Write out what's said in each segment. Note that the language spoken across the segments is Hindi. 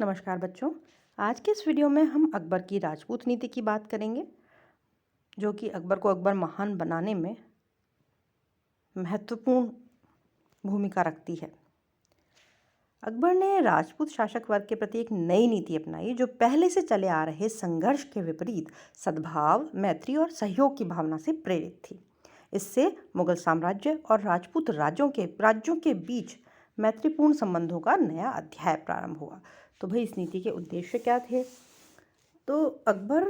नमस्कार बच्चों। आज के इस वीडियो में हम अकबर की राजपूत नीति की बात करेंगे, जो कि अकबर को अकबर महान बनाने में महत्वपूर्ण भूमिका रखती है। अकबर ने राजपूत शासक वर्ग के प्रति एक नई नीति अपनाई, जो पहले से चले आ रहे संघर्ष के विपरीत सद्भाव, मैत्री और सहयोग की भावना से प्रेरित थी। इससे मुगल साम्राज्य और राजपूत राज्यों के बीच मैत्रीपूर्ण संबंधों का नया अध्याय प्रारंभ हुआ। तो भाई, इस नीति के उद्देश्य क्या थे? तो अकबर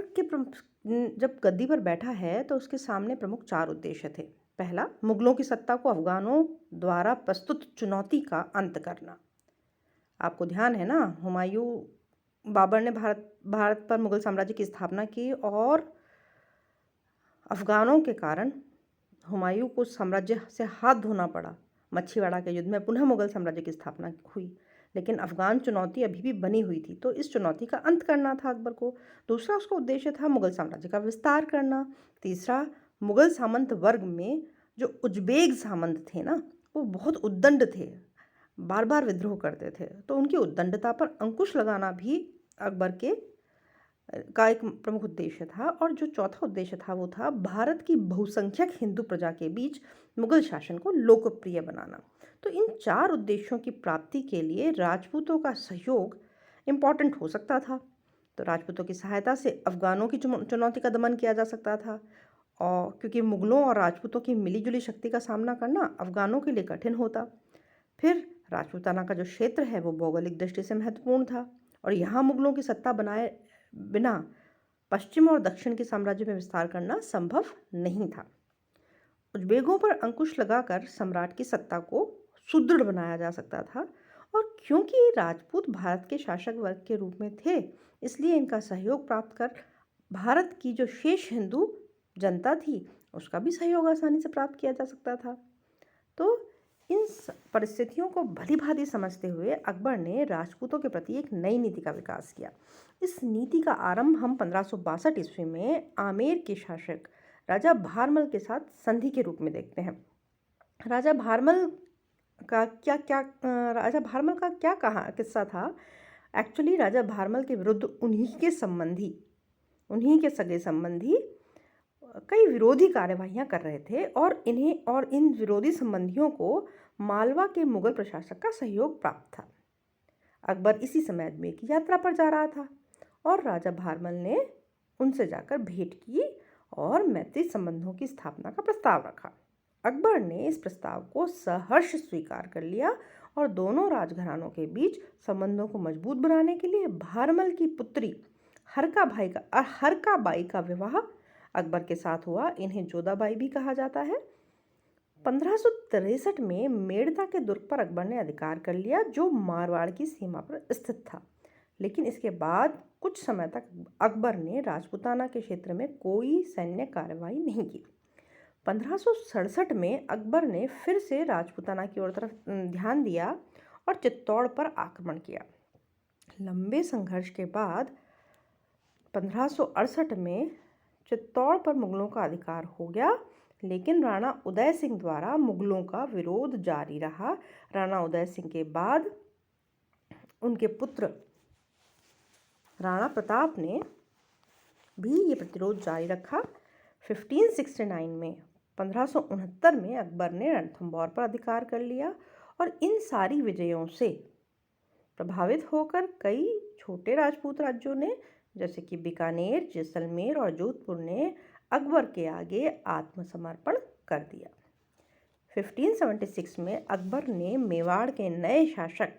जब गद्दी पर बैठा है तो उसके सामने प्रमुख 4 उद्देश्य थे। पहला, मुगलों की सत्ता को अफगानों द्वारा प्रस्तुत चुनौती का अंत करना। आपको ध्यान है ना, बाबर ने भारत पर मुगल साम्राज्य की स्थापना की और अफगानों के कारण हुमायूं को साम्राज्य से हाथ धोना पड़ा। मच्छीवाड़ा के युद्ध में पुनः मुगल साम्राज्य की स्थापना हुई, लेकिन अफगान चुनौती अभी भी बनी हुई थी, तो इस चुनौती का अंत करना था अकबर को। दूसरा उसका उद्देश्य था मुगल साम्राज्य का विस्तार करना। तीसरा, मुगल सामंत वर्ग में जो उज्बेक सामंत थे ना, वो बहुत उद्दंड थे, बार बार विद्रोह करते थे, तो उनकी उद्दंडता पर अंकुश लगाना भी अकबर का एक प्रमुख उद्देश्य था। और जो चौथा उद्देश्य था वो था भारत की बहुसंख्यक हिंदू प्रजा के बीच मुगल शासन को लोकप्रिय बनाना। तो इन 4 उद्देश्यों की प्राप्ति के लिए राजपूतों का सहयोग इम्पॉर्टेंट हो सकता था। तो राजपूतों की सहायता से अफगानों की चुनौती का दमन किया जा सकता था, और क्योंकि मुगलों और राजपूतों की मिलीजुली शक्ति का सामना करना अफगानों के लिए कठिन होता। फिर राजपूताना का जो क्षेत्र है वो भौगोलिक दृष्टि से महत्वपूर्ण था, और यहाँ मुगलों की सत्ता बनाए बिना पश्चिम और दक्षिण के साम्राज्य में विस्तार करना संभव नहीं था। उज्बेकों पर अंकुश लगाकर सम्राट की सत्ता को सुदृढ़ बनाया जा सकता था, और क्योंकि राजपूत भारत के शासक वर्ग के रूप में थे, इसलिए इनका सहयोग प्राप्त कर भारत की जो शेष हिंदू जनता थी उसका भी सहयोग आसानी से प्राप्त किया जा सकता था। तो इन परिस्थितियों को भली भांति समझते हुए अकबर ने राजपूतों के प्रति एक नई नीति का विकास किया। इस नीति का आरंभ हम 1562 ईस्वी में आमेर के शासक राजा भारमल के साथ संधि के रूप में देखते हैं। राजा भारमल का क्या कहा किस्सा था? एक्चुअली राजा भारमल के विरुद्ध उन्हीं के सगे संबंधी कई विरोधी कार्यवाहियां कर रहे थे, और इन विरोधी संबंधियों को मालवा के मुगल प्रशासक का सहयोग प्राप्त था। अकबर इसी समय अजमेर की यात्रा पर जा रहा था, और राजा भारमल ने उनसे जाकर भेंट की और मैत्री संबंधों की स्थापना का प्रस्ताव रखा। अकबर ने इस प्रस्ताव को सहर्ष स्वीकार कर लिया, और दोनों राजघरानों के बीच संबंधों को मजबूत बनाने के लिए भारमल की पुत्री हरका बाई का विवाह अकबर के साथ हुआ। इन्हें जोधाबाई भी कहा जाता है। 1563 में मेड़ता के दुर्ग पर अकबर ने अधिकार कर लिया, जो मारवाड़ की सीमा पर स्थित था। लेकिन इसके बाद कुछ समय तक अकबर ने राजपूताना के क्षेत्र में कोई सैन्य कार्रवाई नहीं की। 1567 में अकबर ने फिर से राजपूताना की ओर तरफ ध्यान दिया और चित्तौड़ पर आक्रमण किया। लंबे संघर्ष के बाद 1568 में चित्तौड़ पर मुगलों का अधिकार हो गया, लेकिन राणा उदय सिंह द्वारा मुगलों का विरोध जारी रहा। राणा उदय सिंह के बाद उनके पुत्र राणा प्रताप ने भी ये प्रतिरोध जारी रखा। 1569 में अकबर ने रणथंभौर पर अधिकार कर लिया, और इन सारी विजयों से प्रभावित होकर कई छोटे राजपूत राज्यों ने, जैसे कि बीकानेर, जैसलमेर और जोधपुर ने अकबर के आगे आत्मसमर्पण कर दिया। 1576 में अकबर ने मेवाड़ के नए शासक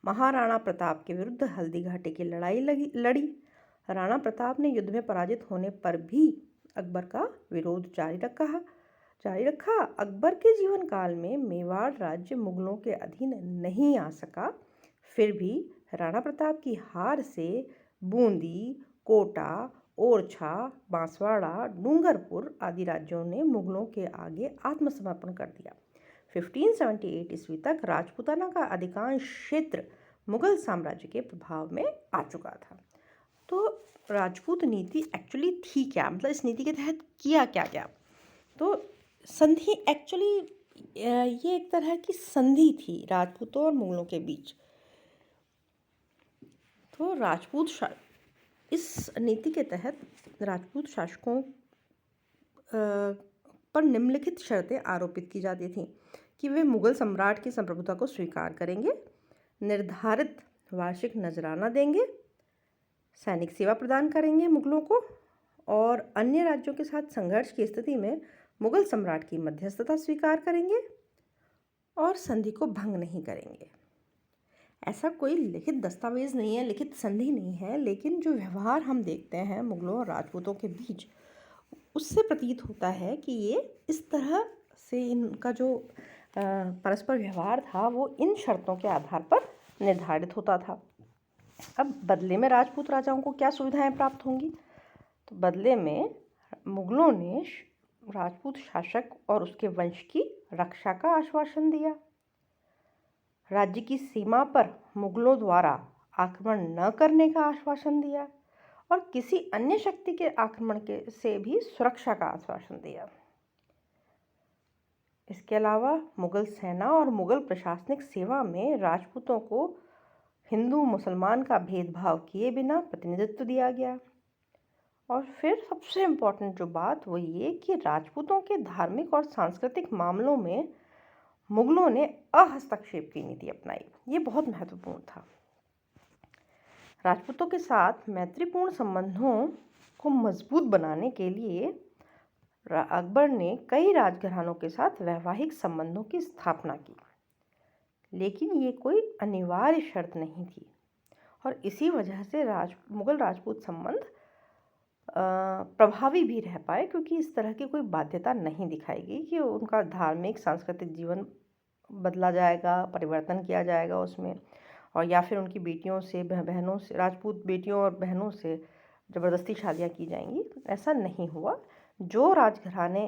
महाराणा प्रताप के विरुद्ध हल्दी घाटी की लड़ाई लड़ी। राणा प्रताप ने युद्ध में पराजित होने पर भी अकबर का विरोध जारी रखा। अकबर के जीवन काल में मेवाड़ राज्य मुगलों के अधीन नहीं आ सका। फिर भी राणा प्रताप की हार से बूंदी, कोटा, ओरछा, बांसवाड़ा, डूंगरपुर आदि राज्यों ने मुगलों के आगे आत्मसमर्पण कर दिया। 1578 ईस्वी तक राजपूताना का अधिकांश क्षेत्र मुगल साम्राज्य के प्रभाव में आ चुका था। तो राजपूत नीति एक्चुअली थी क्या, मतलब इस नीति के तहत किया क्या गया? तो संधि एक्चुअली ये एक तरह की संधि थी राजपूतों और मुगलों के बीच। तो इस नीति के तहत राजपूत शासकों पर निम्नलिखित शर्तें आरोपित की जाती थीं कि वे मुगल सम्राट की संप्रभुता को स्वीकार करेंगे, निर्धारित वार्षिक नजराना देंगे, सैनिक सेवा प्रदान करेंगे मुगलों को, और अन्य राज्यों के साथ संघर्ष की स्थिति में मुगल सम्राट की मध्यस्थता स्वीकार करेंगे और संधि को भंग नहीं करेंगे। ऐसा कोई लिखित दस्तावेज नहीं है, लिखित संधि नहीं है, लेकिन जो व्यवहार हम देखते हैं मुगलों और राजपूतों के बीच, उससे प्रतीत होता है कि ये इस तरह से इनका जो परस्पर व्यवहार था वो इन शर्तों के आधार पर निर्धारित होता था। अब बदले में राजपूत राजाओं को क्या सुविधाएं प्राप्त होंगी? तो बदले में मुगलों ने राजपूत शासक और उसके वंश की रक्षा का आश्वासन दिया, राज्य की सीमा पर मुगलों द्वारा आक्रमण न करने का आश्वासन दिया और किसी अन्य शक्ति के आक्रमण से भी सुरक्षा का आश्वासन दिया। इसके अलावा मुगल सेना और मुगल प्रशासनिक सेवा में राजपूतों को हिंदू मुसलमान का भेदभाव किए बिना प्रतिनिधित्व दिया गया। और फिर सबसे इम्पोर्टेंट जो बात वो ये कि राजपूतों के धार्मिक और सांस्कृतिक मामलों में मुगलों ने अहस्तक्षेप की नीति अपनाई। ये बहुत महत्वपूर्ण था। राजपूतों के साथ मैत्रीपूर्ण संबंधों को मजबूत बनाने के लिए अकबर ने कई राजघरानों के साथ वैवाहिक संबंधों की स्थापना की, लेकिन ये कोई अनिवार्य शर्त नहीं थी और इसी वजह से मुगल राजपूत संबंध प्रभावी भी रह पाए, क्योंकि इस तरह की कोई बाध्यता नहीं दिखाई गई कि उनका धार्मिक सांस्कृतिक जीवन बदला जाएगा, परिवर्तन किया जाएगा उसमें, और या फिर उनकी बेटियों से बहनों से, राजपूत बेटियों और बहनों से ज़बरदस्ती शादियां की जाएंगी। ऐसा नहीं हुआ। जो राजघराने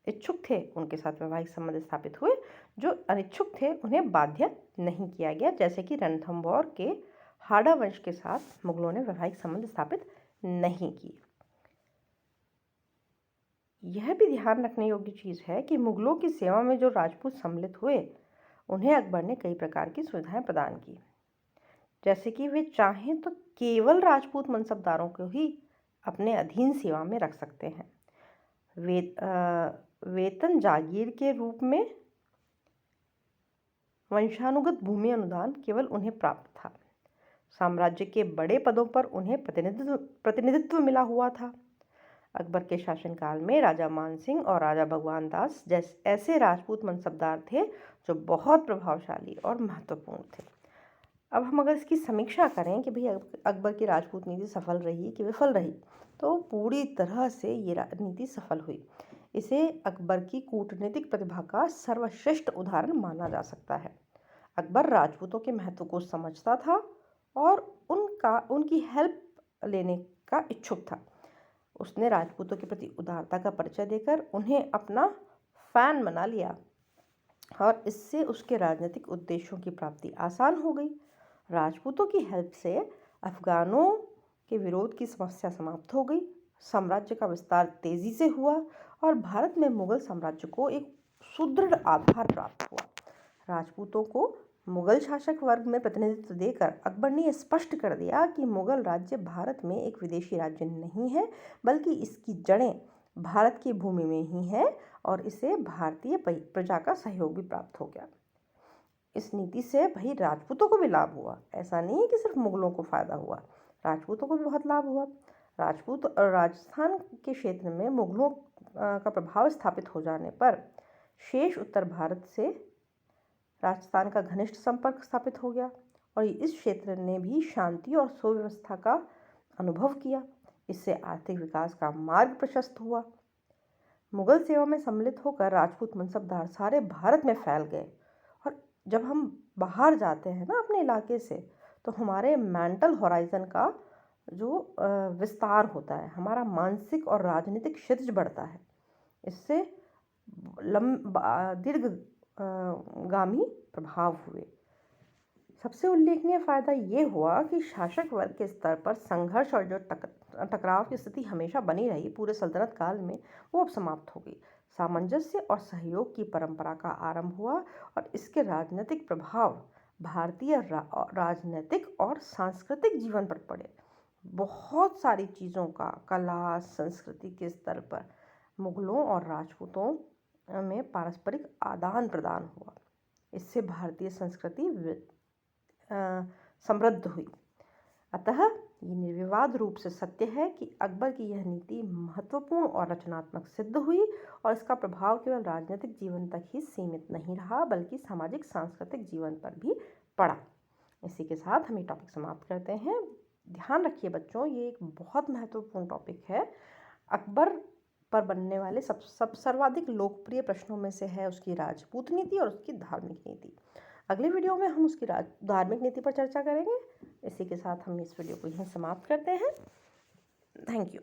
इच्छुक थे उनके साथ वैवाहिक संबंध स्थापित हुए, जो अनिच्छुक थे उन्हें बाध्य नहीं किया गया, जैसे कि रणथंभौर के हाड़ा वंश के साथ मुगलों ने वैवाहिक संबंध स्थापित नहीं किए। यह भी ध्यान रखने योग्य चीज़ है कि मुगलों की सेवा में जो राजपूत सम्मिलित हुए उन्हें अकबर ने कई प्रकार की सुविधाएं प्रदान की, जैसे कि वे चाहें तो केवल राजपूत मनसबदारों को ही अपने अधीन सेवा में रख सकते हैं। वेतन जागीर के रूप में वंशानुगत भूमि अनुदान केवल उन्हें प्राप्त था। साम्राज्य के बड़े पदों पर उन्हें प्रतिनिधित्व मिला हुआ था। अकबर के शासनकाल में राजा मानसिंह और राजा भगवान दास जैसे ऐसे राजपूत मनसबदार थे जो बहुत प्रभावशाली और महत्वपूर्ण थे। अब हम अगर इसकी समीक्षा करें कि भाई अकबर की राजपूत नीति सफल रही कि विफल रही, तो पूरी तरह से ये नीति सफल हुई। इसे अकबर की कूटनीतिक प्रतिभा का सर्वश्रेष्ठ उदाहरण माना जा सकता है। अकबर राजपूतों के महत्व को समझता था और उनकी हेल्प लेने का इच्छुक था। उसने राजपूतों के प्रति उदारता का परिचय देकर उन्हें अपना फैन बना लिया और इससे उसके राजनीतिक उद्देश्यों की प्राप्ति आसान हो गई। राजपूतों की हेल्प से अफगानों के विरोध की समस्या समाप्त हो गई, साम्राज्य का विस्तार तेजी से हुआ और भारत में मुगल साम्राज्य को एक सुदृढ़ आधार प्राप्त हुआ। राजपूतों को मुगल शासक वर्ग में प्रतिनिधित्व देकर अकबर ने स्पष्ट कर दिया कि मुगल राज्य भारत में एक विदेशी राज्य नहीं है, बल्कि इसकी जड़ें भारत की भूमि में ही है और इसे भारतीय प्रजा का सहयोग भी प्राप्त हो गया। इस नीति से भाई राजपूतों को भी लाभ हुआ। ऐसा नहीं है कि सिर्फ मुगलों को फायदा हुआ, राजपूतों को भी बहुत लाभ हुआ। राजपूत और राजस्थान के क्षेत्र में मुगलों का प्रभाव स्थापित हो जाने पर शेष उत्तर भारत से राजस्थान का घनिष्ठ संपर्क स्थापित हो गया और इस क्षेत्र ने भी शांति और सुव्यवस्था का अनुभव किया। इससे आर्थिक विकास का मार्ग प्रशस्त हुआ। मुगल सेवा में सम्मिलित होकर राजपूत मनसबदार सारे भारत में फैल गए और जब हम बाहर जाते हैं ना अपने इलाके से, तो हमारे मेंटल होराइजन का जो विस्तार होता है, हमारा मानसिक और राजनीतिक क्षितिज बढ़ता है। इससे दीर्घगामी प्रभाव हुए। सबसे उल्लेखनीय फायदा ये हुआ कि शासक वर्ग के स्तर पर संघर्ष और जो टकराव की स्थिति हमेशा बनी रही पूरे सल्तनत काल में, वो अब समाप्त हो गई। सामंजस्य और सहयोग की परंपरा का आरंभ हुआ और इसके राजनीतिक प्रभाव भारतीय राजनीतिक और सांस्कृतिक जीवन पर पड़े। बहुत सारी चीज़ों का कला संस्कृति के स्तर पर मुगलों और राजपूतों में पारस्परिक आदान प्रदान हुआ। इससे भारतीय संस्कृति समृद्ध हुई। अतः ये निर्विवाद रूप से सत्य है कि अकबर की यह नीति महत्वपूर्ण और रचनात्मक सिद्ध हुई और इसका प्रभाव केवल राजनीतिक जीवन तक ही सीमित नहीं रहा बल्कि सामाजिक सांस्कृतिक जीवन पर भी पड़ा। इसी के साथ हम ये टॉपिक समाप्त करते हैं। ध्यान रखिए बच्चों, ये एक बहुत महत्वपूर्ण टॉपिक है। अकबर पर बनने वाले सर्वाधिक लोकप्रिय प्रश्नों में से है उसकी राजपूत नीति और उसकी धार्मिक नीति। अगले वीडियो में हम उसकी धार्मिक नीति पर चर्चा करेंगे। इसी के साथ हम इस वीडियो को यहीं समाप्त करते हैं। Thank you.